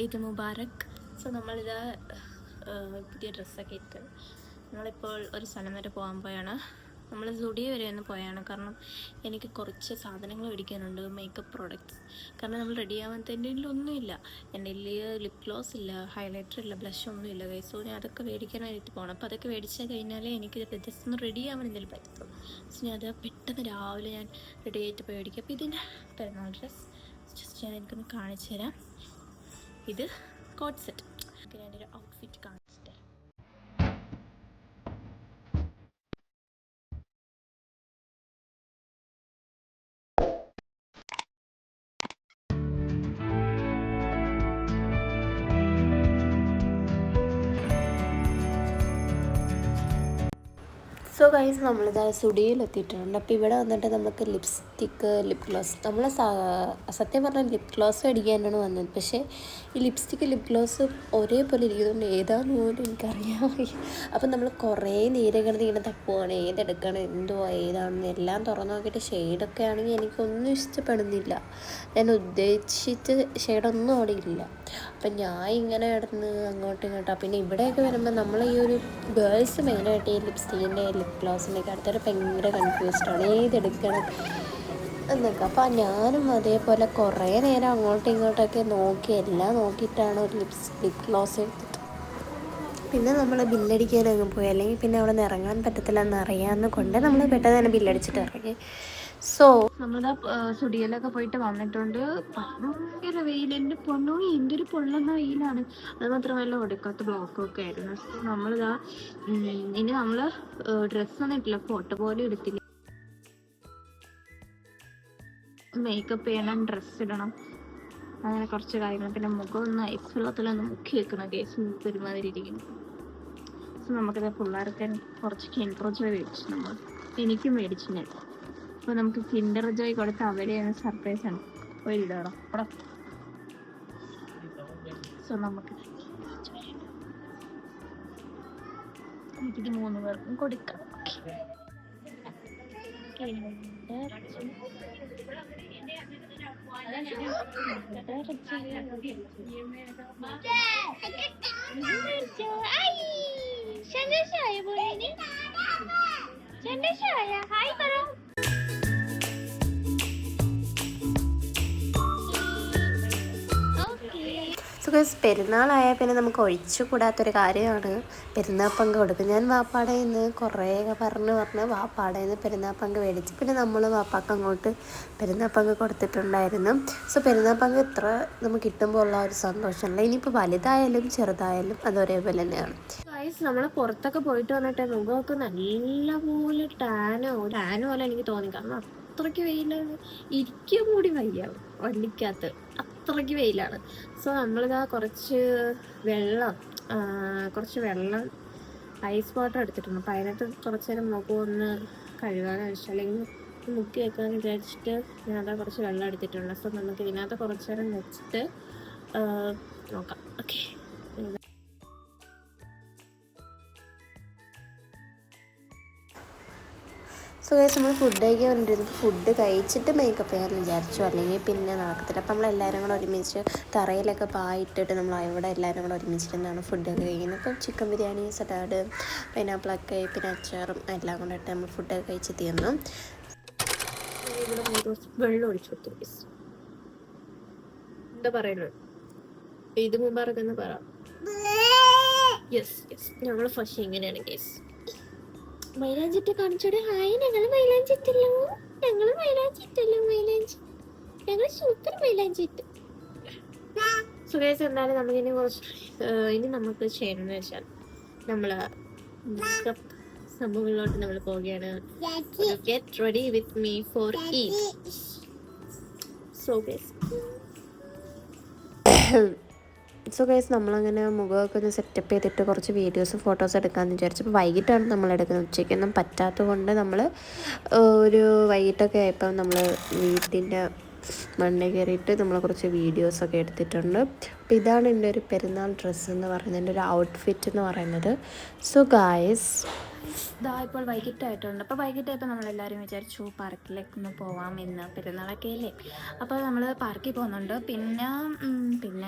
Eid Mubarak. So നമ്മളിത് പുതിയ ഡ്രസ്സൊക്കെ ഇട്ട് നമ്മളിപ്പോൾ ഒരു സ്ഥലം വരെ പോകാൻ പോയാണ്. നമ്മൾ സ്റ്റുഡിയോ വരെ ഒന്ന് പോയാണ്. കാരണം എനിക്ക് കുറച്ച് സാധനങ്ങൾ മേടിക്കാനുണ്ട്, മേക്കപ്പ് പ്രോഡക്റ്റ്സ്. കാരണം നമ്മൾ റെഡി ആവാത്തതിൻ്റെ ഒന്നുമില്ല. എൻ്റെ ലിപ് ഗ്ലോസ് ഇല്ല, ഹൈലൈറ്റർ ഇല്ല, ബ്ലഷ് ഒന്നുമില്ല കൈ. സോ ഞാൻ അതൊക്കെ മേടിക്കാനായിട്ട് പോകണം. അപ്പോൾ അതൊക്കെ മേടിച്ച് കഴിഞ്ഞാലേ എനിക്ക് ജസ്റ്റ് ഒന്ന് റെഡി ആവാൻ എന്തെങ്കിലും പറ്റത്തുള്ളൂ. സോ ഞാൻ അത് പെട്ടെന്ന് രാവിലെ ഞാൻ റെഡി ആയിട്ട് പോയി മേടിക്കും. അപ്പോൾ ഇതിൻ്റെ പെരുന്നാൾ ഡ്രസ്സ് ജസ്റ്റ് ഞാൻ എനിക്കൊന്ന് കാണിച്ചു തരാം. ഇത് കോട്ട് സെറ്റ്. ഞാൻ എൻ്റെ ഒരു ഔട്ട്ഫിറ്റ് കാണിച്ചിട്ട് സോ ഗൈസ്, നമ്മളിത് സ്റ്റുഡിയോയിലെത്തിയിട്ടുണ്ട്. അപ്പോൾ ഇവിടെ വന്നിട്ട് നമുക്ക് ലിപ്സ്റ്റിക്ക്, ലിപ് ഗ്ലോസ്, നമ്മൾ സത്യം പറഞ്ഞാൽ ലിപ് ഗ്ലോസ് അടിക്കാനാണ് വന്നത്. പക്ഷേ ഈ ലിപ്സ്റ്റിക്ക്, ലിപ് ഗ്ലോസ് ഒരേപോലെ ഇരിക്കുന്നുണ്ട്. ഏതാന്ന് പോലും എനിക്കറിയാൻ വയ്യ. അപ്പം നമ്മൾ കുറേ നേരം കിടന്ന് ഇങ്ങനെ തപ്പുവാണ്, ഏതെടുക്കണം, എന്തുവാ, ഏതാണെന്ന് എല്ലാം തുറന്നു നോക്കിയിട്ട് ഷെയ്ഡൊക്കെ ആണെങ്കിൽ എനിക്കൊന്നും ഇഷ്ടപ്പെടുന്നില്ല. ഞാൻ ഉദ്ദേശിച്ച ഷെയ്ഡൊന്നും അവിടെ ഇല്ല. അപ്പം ഞാൻ ഇങ്ങനെ കിടന്ന് അങ്ങോട്ടും ഇങ്ങോട്ടും. പിന്നെ ഇവിടെയൊക്കെ വരുമ്പോൾ നമ്മൾ ഈ ഒരു ഗേൾസ് മെയിനായിട്ട് ഈ ലിപ്സ്റ്റിക്കിൻ്റെ, ലിപ് ഗ്ലോസിൻ്റെ ഒക്കെ അടുത്തൊരു ഭയങ്കര കൺഫ്യൂസ്ഡാണ്, ഏതെടുക്കണം എന്നൊക്കെ. അപ്പോൾ ഞാനും അതേപോലെ കുറേ നേരം അങ്ങോട്ടും ഇങ്ങോട്ടൊക്കെ നോക്കി, എല്ലാം നോക്കിയിട്ടാണ് ഒരു ലിപ് ഗ്ലോസ് എടുത്തത്. പിന്നെ നമ്മൾ ബില്ലടിക്കാനങ്ങ് പോയി, അല്ലെങ്കിൽ പിന്നെ അവിടെ നിന്ന് ഇറങ്ങാൻ പറ്റത്തില്ല എന്നറിയാവുന്ന കൊണ്ട് നമ്മൾ പെട്ടെന്ന് തന്നെ ബില്ലടിച്ചിട്ട് ഇറങ്ങി. സോ നമ്മളിതാ സ്റ്റുഡിയോയിലൊക്കെ പോയിട്ട് വന്നിട്ടുണ്ട്. ഭയങ്കര വെയിൽ, എൻ്റെ പൊന്നോ എന്തൊരു പൊള്ളുന്ന വെയിലാണ്. അത് മാത്രമല്ല ഒടുക്കാത്ത ബ്ലോക്കൊക്കെ ആയിരുന്നു. നമ്മളിതാ ഇനി നമ്മൾ ഡ്രസ്സൊന്നും ഇട്ടില്ല, ഫോട്ടോ പോലും എടുത്തില്ല. മേക്കപ്പ് ചെയ്യണം, ഡ്രസ്സ് ഇടണം, അങ്ങനെ കുറച്ച് കാര്യങ്ങൾ. പിന്നെ മുഖം ഒന്ന് ഐസ് വെള്ളത്തിലൊന്ന് മുക്കി വെക്കണം, കേസ് മുഖം ഒരുമാതിരി ഇരിക്കുന്നു. സോ നമുക്കിത് പിള്ളേർക്ക് കുറച്ച് കിൻഡർ ജോയ് മേടിച്ചു, നമ്മൾ എനിക്കും മേടിച്ചു ഞാൻ. അപ്പോൾ നമുക്ക് കിൻഡർ ജോയ് കൊടുത്ത് അവരെയാണ് സർപ്രൈസ് ആണ് ഒരിടണം അവിടെ. സോ നമുക്കിത് 3 പേർക്കും കൊടുക്കാം. ഹായ് പറ. സോ ഗൈസ്, പെരുന്നാളായാൽ പിന്നെ നമുക്ക് ഒഴിച്ചു കൂടാത്തൊരു കാര്യമാണ് പെരുന്നാൾ പങ്ക് കൊടുക്കുക. ഞാൻ വാപ്പാടയിൽ നിന്ന് കുറേയൊക്കെ പറഞ്ഞ് വാപ്പാടയിൽ നിന്ന് പെരുന്നാൾ പങ്ക് മേടിച്ച് പിന്നെ നമ്മൾ വാപ്പാക്ക് അങ്ങോട്ട് പെരുന്നാൾ പങ്ക് കൊടുത്തിട്ടുണ്ടായിരുന്നു. സോ പെരുന്നാൾ പങ്ക് ഇത്ര നമുക്ക് കിട്ടുമ്പോൾ ഉള്ള ഒരു സന്തോഷമല്ല. ഇനിയിപ്പോൾ വലുതായാലും ചെറുതായാലും അത് ഒരേപോലെ തന്നെയാണ്. ഗൈസ്, നമ്മൾ പുറത്തൊക്കെ പോയിട്ട് വന്നിട്ട് മുഖമൊക്കെ നല്ലപോലെ ടാനോ പോലെ എനിക്ക് തോന്നി. കാരണം അത്രയ്ക്ക് വെയിലാണ്, ഇരിക്കാൻ കൂടി വയ്യ വണ്ടിക്കകത്ത്, അത്രയ്ക്ക് വെയിലാണ്. സോ നമ്മളിതാ കുറച്ച് വെള്ളം ഐസ് വാട്ടർ എടുത്തിട്ടുണ്ട്. അപ്പോൾ അതിനകത്ത് കുറച്ച് നേരം മുഖം ഒന്ന് കഴുകാമെന്ന് വെച്ചാൽ, അല്ലെങ്കിൽ മുക്കി വെക്കാമെന്ന് വിചാരിച്ചിട്ട് ഞാനതാ കുറച്ച് വെള്ളം എടുത്തിട്ടുണ്ട്. സോ നമുക്ക് ഇതിനകത്ത് കുറച്ച് നേരം വെച്ചിട്ട് നോക്കാം. ഓക്കെ. സോ ഗൈസ്, നമ്മൾ ഫുഡ് കഴിക്കാൻ വേണ്ടിയിരുന്നു. ഫുഡ് കഴിച്ചിട്ട് മേക്കപ്പ് ചെയ്യാമെന്ന് വിചാരിച്ചു, അല്ലെങ്കിൽ പിന്നെ നടക്കത്തില്ല. അപ്പം നമ്മളെല്ലാവരും കൂടെ ഒരുമിച്ച് തറയിലൊക്കെ പായിട്ടിട്ട് നമ്മൾ അവിടെ എല്ലാവരും കൂടെ ഒരുമിച്ചിരുന്നാണ് ഫുഡൊക്കെ കഴിക്കുന്നത്. അപ്പം ചിക്കൻ ബിരിയാണി, സലാഡ്, പൈനാപ്പിളൊക്കെ, പിന്നെ അച്ചാറും എല്ലാം കൂടെ ഇട്ട് നമ്മൾ ഫുഡൊക്കെ കഴിച്ച് തീർന്നു. വെള്ളം ഒഴിച്ചു കൊടുത്തു. എന്താ പറയുന്നത്, ഇത് മുമ്പാറൊക്കെ എന്ന് പറ. യെസ്, ഞങ്ങൾ ഫസ്റ്റ് ഇങ്ങനെയാണ് കേസ്. മൈലാഞ്ചിട്ട് കാണിച്ചോടെ. ഹായ്, ഞങ്ങൾ മൈലാഞ്ചിട്ടല്ലോ, ഞങ്ങൾ സൂപ്പർ മൈലാഞ്ചിട്ട്. സുഖേഷ്, എന്തായാലും നമുക്കിനി ഇനി നമുക്ക് ചെയ്യണമെന്ന് വെച്ചാൽ നമ്മൾ മേക്കപ്പ് സംഭവങ്ങളിലോട്ട് നമ്മൾ പോവുകയാണ്. Get ready with me for eat. So guys, നമ്മളങ്ങനെ മുഖമൊക്കെ ഒന്ന് സെറ്റപ്പ് ചെയ്തിട്ട് കുറച്ച് വീഡിയോസും ഫോട്ടോസ് എടുക്കാമെന്ന് വിചാരിച്ചു. അപ്പോൾ വൈകിട്ടാണ് നമ്മൾ എടുക്കുന്നത്, ഉച്ചയ്ക്കൊന്നും പറ്റാത്തത് കൊണ്ട് നമ്മൾ ഒരു വൈകിട്ടൊക്കെ ആയപ്പോൾ നമ്മൾ വീട്ടിൻ്റെ മണ്ണിൽ കയറിയിട്ട് നമ്മൾ കുറച്ച് വീഡിയോസൊക്കെ എടുത്തിട്ടുണ്ട്. അപ്പോൾ ഇതാണ് എൻ്റെ ഒരു പെരുന്നാൾ ഡ്രസ്സ് എന്ന് പറയുന്നത്, എൻ്റെ ഒരു ഔട്ട്ഫിറ്റ് എന്ന് പറയുന്നത്. സോ ഗൈസ്, ഇതാ ഇപ്പോൾ വൈകിട്ടായിട്ടുണ്ട്. അപ്പോൾ വൈകിട്ടായപ്പോൾ നമ്മളെല്ലാവരും വിചാരിച്ചു പാർക്കിലേക്കൊന്ന് പോവാം ഇന്ന് പെരുന്നാളൊക്കെ അല്ലേ. അപ്പോൾ നമ്മൾ പാർക്കിൽ പോകുന്നുണ്ട്. പിന്നെ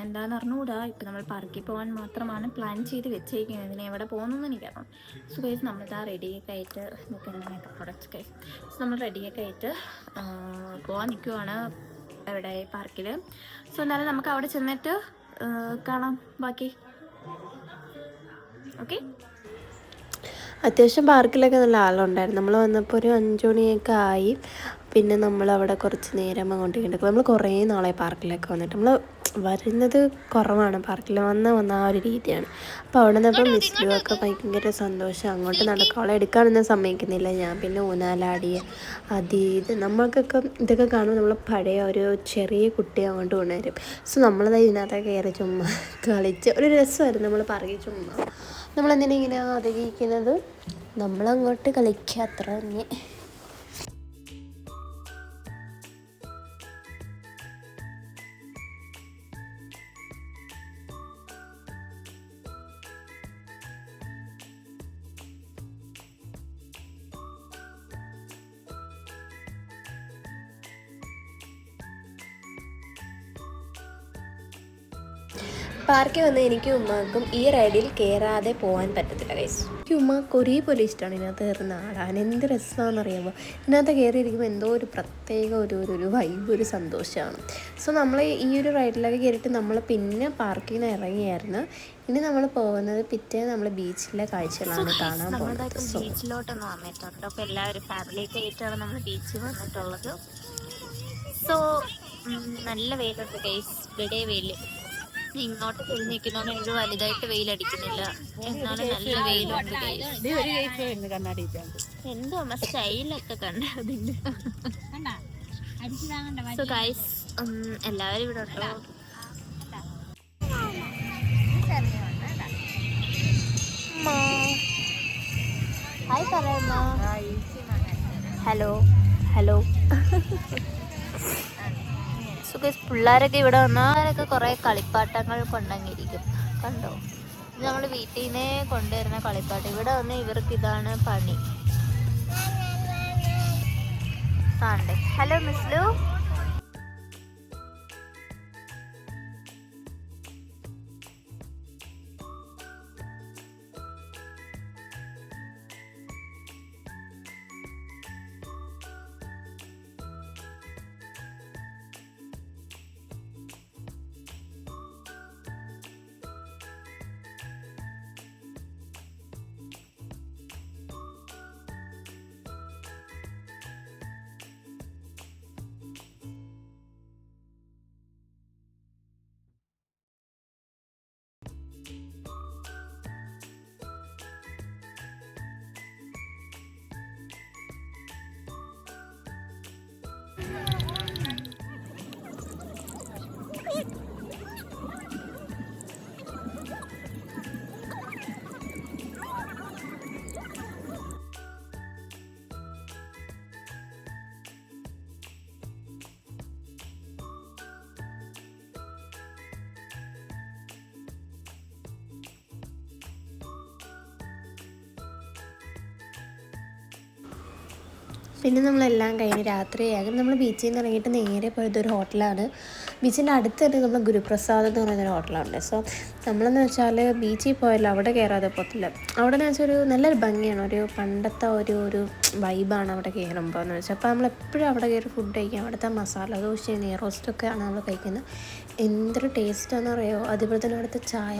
എന്താണെന്ന് അറിഞ്ഞുകൂടാ. ഇപ്പം നമ്മൾ പാർക്കിൽ പോകാൻ മാത്രമാണ് പ്ലാൻ ചെയ്ത് വെച്ചേക്കുന്നത്. ഇതിന് എവിടെ പോകുന്നതെന്ന് എനിക്കറിയാം. സോ ഗൈസ് നമ്മളിതാ റെഡിയൊക്കെ ആയിട്ട് നിൽക്കുന്ന മേക്കപ്പ് പ്രൊഡക്ട്സ് ഗൈസ്. സോ നമ്മൾ റെഡിയൊക്കെ ആയിട്ട് പോകാൻ നിൽക്കുവാണ് എവിടെ പാർക്കിൽ. സോ എന്നാലും നമുക്ക് അവിടെ ചെന്നിട്ട് കാണാം ബാക്കി. ഓക്കെ. അത്യാവശ്യം പാർക്കിലൊക്കെ നല്ല ആളുണ്ടായിരുന്നു. നമ്മൾ വന്നപ്പോൾ ഒരു 5 മണിയൊക്കെ ആയി. പിന്നെ നമ്മളവിടെ കുറച്ച് നേരം അങ്ങോട്ട് കിടക്കും. നമ്മൾ കുറേ നാളെ പാർക്കിലൊക്കെ വന്നിട്ട് നമ്മൾ വരുന്നത് കുറവാണ്. പാർക്കിൽ വന്ന ആ ഒരു രീതിയാണ്. അപ്പോൾ അവിടെ നിന്നപ്പോൾ മിസ്ലുവൊക്കെ ഭയങ്കര സന്തോഷം. അങ്ങോട്ട് നടക്കുക, അവളെ എടുക്കാനൊന്നും സമ്മതിക്കുന്നില്ല. ഞാൻ പിന്നെ ഊനാലാടിയ ഇത് നമ്മൾക്കൊക്കെ ഇതൊക്കെ കാണുമ്പോൾ നമ്മൾ പഴയ ഒരു ചെറിയ കുട്ടി അങ്ങോട്ട് കൊണ്ടുവരും. സോ നമ്മളത് ഇതിനകത്തൊക്കെ കയറി ചുമ്മാ കളിച്ച് ഒരു രസമായിരുന്നു. നമ്മൾ പറയും ചുമ്മാ നമ്മളെന്തിനാ ഇങ്ങനെ ആഗ്രഹിക്കുന്നത്, നമ്മളങ്ങോട്ട് കളിക്കുക, അത്ര തന്നെ. പാർക്കിൽ വന്ന് എനിക്ക് ഉമ്മാക്കും ഈ റൈഡിൽ കയറാതെ പോകാൻ പറ്റത്തില്ല ഗൈസ്. എനിക്ക് ഉമ്മാക്ക് ഒരേപോലെ ഇഷ്ടമാണ് ഇതിനകത്ത് കയറുന്ന ആടാൻ. എന്ത് രസമാണെന്നറിയാമോ. ഇതിനകത്ത് കയറിയിരിക്കുമ്പോൾ എന്തോ ഒരു പ്രത്യേക ഒരു വൈബ്, ഒരു സന്തോഷമാണ്. സോ നമ്മൾ ഈ ഒരു റൈഡിലൊക്കെ കയറിയിട്ട് നമ്മൾ പിന്നെ പാർക്കിൽ നിന്ന് ഇറങ്ങിയായിരുന്നു. ഇനി നമ്മൾ പോകുന്നത് പിറ്റേന്ന് നമ്മൾ ബീച്ചിലെ കാഴ്ചകളാണ് കാണാൻ പോകുന്നത്. ബീച്ചിലോട്ടൊന്ന് വന്നിട്ടുണ്ട്. അപ്പോൾ എല്ലാവരും ഫാമിലിയൊക്കെ ആയിട്ടാണ് നമ്മൾ ബീച്ചിൽ വന്നിട്ടുള്ളത്. സോ നല്ല വെയിലുണ്ട് ഗൈസ്. ഇവിടെ വെയിൽ ഇങ്ങോട്ട് തിരിഞ്ഞിരിക്കുന്നോണ്ട് എനിക്ക് വലുതായിട്ട് വെയിലടിക്കുന്നില്ല. എന്നാലും നല്ല വെയിലുണ്ട്. എന്തോ അമ്മ സ്റ്റൈലൊക്കെ കണ്ടതിന്റെ. സോ ഗൈസ് എല്ലാവരും ഇവിടെ ഉണ്ടോ? ഹായ് പറയമ്മ. Hello hello. പിള്ളേരൊക്കെ ഇവിടെ വന്നാലൊക്കെ കുറേ കളിപ്പാട്ടങ്ങൾ കൊണ്ടങ്ങിരിക്കും. കണ്ടോ, ഇത് നമ്മൾ വീട്ടിൽ നിന്നേ കൊണ്ടുവരുന്ന കളിപ്പാട്ടം. ഇവിടെ വന്ന് ഇവർക്ക് ഇതാണ് പണി. ആണ്ടേ. ഹലോ മിസ്ലു. പിന്നെ നമ്മളെല്ലാം കഴിഞ്ഞ് രാത്രിയാകും. നമ്മൾ ബീച്ചിൽ നിന്ന് ഇറങ്ങിയിട്ട് നേരെ പോയത് ഒരു ഹോട്ടലാണ്. ബീച്ചിൻ്റെ അടുത്ത് തന്നെ നമ്മൾ ഗുരുപ്രസാദ് എന്ന് പറയുന്നൊരു ഹോട്ടലുണ്ട്. സോ നമ്മളെന്ന് വെച്ചാൽ ബീച്ചിൽ പോയാലും അവിടെ കയറാതെ പോകത്തില്ല. അവിടെ എന്ന് വെച്ചാൽ ഒരു നല്ലൊരു ഭംഗിയാണ്, ഒരു പണ്ടത്തെ ഒരു വൈബാണ് അവിടെ കയറുമ്പോൾ എന്ന് വെച്ചാൽ. അപ്പോൾ നമ്മളെപ്പോഴും അവിടെ കയറി ഫുഡ് കഴിക്കാം. അവിടുത്തെ മസാല ദോശ, നെയ്റോസ്റ്റൊക്കെയാണ് നമ്മൾ കഴിക്കുന്നത്. എന്തൊരു ടേസ്റ്റാണെന്ന് അറിയാമോ. അതുപോലെ തന്നെ അവിടുത്തെ ചായ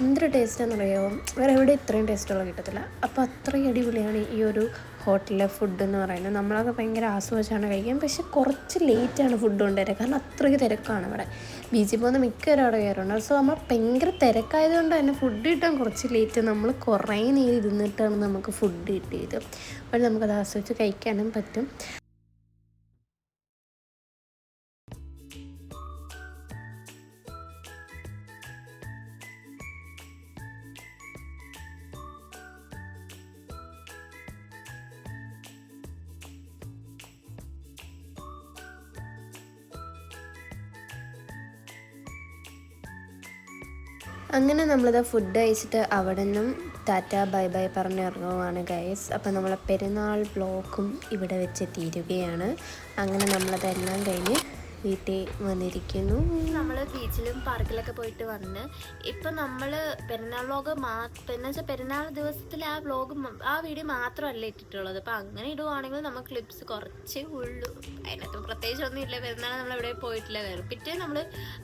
എന്തൊരു ടേസ്റ്റാണെന്ന് അറിയാമോ. വേറെ എവിടെ ഇത്രയും ടേസ്റ്റുള്ള കിട്ടത്തില്ല. അപ്പോൾ അത്രയും അടിപൊളിയാണ് ഈ ഒരു ഹോട്ടലിലെ ഫുഡ് എന്ന് പറയുന്നത്. നമ്മളൊക്കെ ഭയങ്കര ആസ്വദിച്ചാണ് കഴിക്കാൻ. പക്ഷെ കുറച്ച് ലേറ്റാണ് ഫുഡ് കൊണ്ടുവരിക, കാരണം അത്രയ്ക്ക് തിരക്കാണ് അവിടെ. ബീച്ചിൽ പോകുന്ന മിക്കവരും അവിടെ കയറുന്നുണ്ട്. സോ നമ്മൾ ഭയങ്കര തിരക്കായതുകൊണ്ട് തന്നെ ഫുഡ് കിട്ടാൻ കുറച്ച് ലേറ്റ്. നമ്മൾ കുറേ നേരം ഇരുന്നിട്ടാണ് നമുക്ക് ഫുഡ് കിട്ടിയത്. അപ്പോൾ നമുക്കത് ആസ്വദിച്ച് കഴിക്കാനും പറ്റും. അങ്ങനെ നമ്മളിത് ഫുഡ് കഴിച്ചിട്ട് അവിടെ നിന്നും ടാറ്റ ബൈ ബൈ പറഞ്ഞിറങ്ങുവാണ് ഗൈസ്. അപ്പം നമ്മളെ പെരുന്നാൾ ബ്ലോഗും ഇവിടെ വെച്ച് തീരുകയാണ്. അങ്ങനെ നമ്മളതെല്ലാം കഴിഞ്ഞ് വീട്ടിൽ വന്നിരിക്കുന്നു. നമ്മൾ ബീച്ചിലും പാർക്കിലൊക്കെ പോയിട്ട് വന്ന് ഇപ്പം നമ്മൾ പെരുന്നാൾ വ്ലോഗ് എന്ന് വെച്ചാൽ പെരുന്നാൾ ദിവസത്തിൽ ആ വീഡിയോ മാത്രമല്ല ഇട്ടിട്ടുള്ളത്. അപ്പം അങ്ങനെ ഇടുവാണെങ്കിൽ നമുക്ക് ക്ലിപ്സ് കുറച്ചേ ഉള്ളൂ. അതിനകത്ത് പ്രത്യേകിച്ച് ഒന്നും ഇല്ല. പെരുന്നാൾ നമ്മൾ എവിടെ പോയിട്ടില്ല. പിറ്റേ നമ്മൾ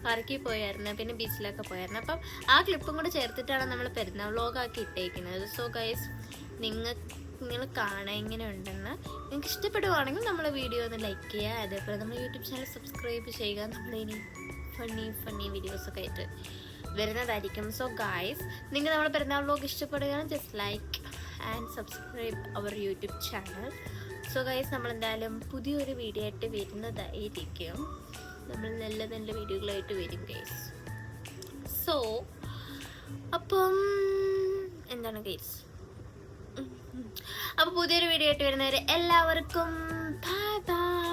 പാർക്കിൽ പോയായിരുന്നു, പിന്നെ ബീച്ചിലൊക്കെ പോയായിരുന്നു. അപ്പം ആ ക്ലിപ്പും കൂടെ ചേർത്തിട്ടാണ് നമ്മൾ പെരുന്നാൾ വ്ലോഗാക്കി ഇട്ടേക്കുന്നത്. സോ ഗൈസ്, നിങ്ങൾ കാണാൻ എങ്ങനെ ഉണ്ടെന്ന് നിങ്ങൾക്ക് ഇഷ്ടപ്പെടുവാണെങ്കിൽ നമ്മളെ വീഡിയോ ഒന്ന് ലൈക്ക് ചെയ്യുക. അതേപോലെ നമ്മൾ യൂട്യൂബ് ചാനൽ സബ്സ്ക്രൈബ് ചെയ്യുക. നമ്മളിനി ഫണ്ണി വീഡിയോസൊക്കെ ആയിട്ട് വരുന്നതായിരിക്കും. സോ ഗായ്സ്, നിങ്ങൾ നമ്മുടെ പെരുന്നാൾ വ്ലോഗ് ഇഷ്ടപ്പെടുകയാണ് just like and subscribe our YouTube channel. So guys, നമ്മളെന്തായാലും പുതിയൊരു വീഡിയോ ആയിട്ട് വരുന്നതായിരിക്കും. നമ്മൾ നല്ല നല്ല വീഡിയോകളായിട്ട് വരും ഗൈസ്. സോ അപ്പം എന്താണ് ഗൈസ്, അപ്പോൾ പുതിയൊരു വീഡിയോ ആയിട്ട് വരുന്നവരെ എല്ലാവർക്കും ബൈ ബൈ.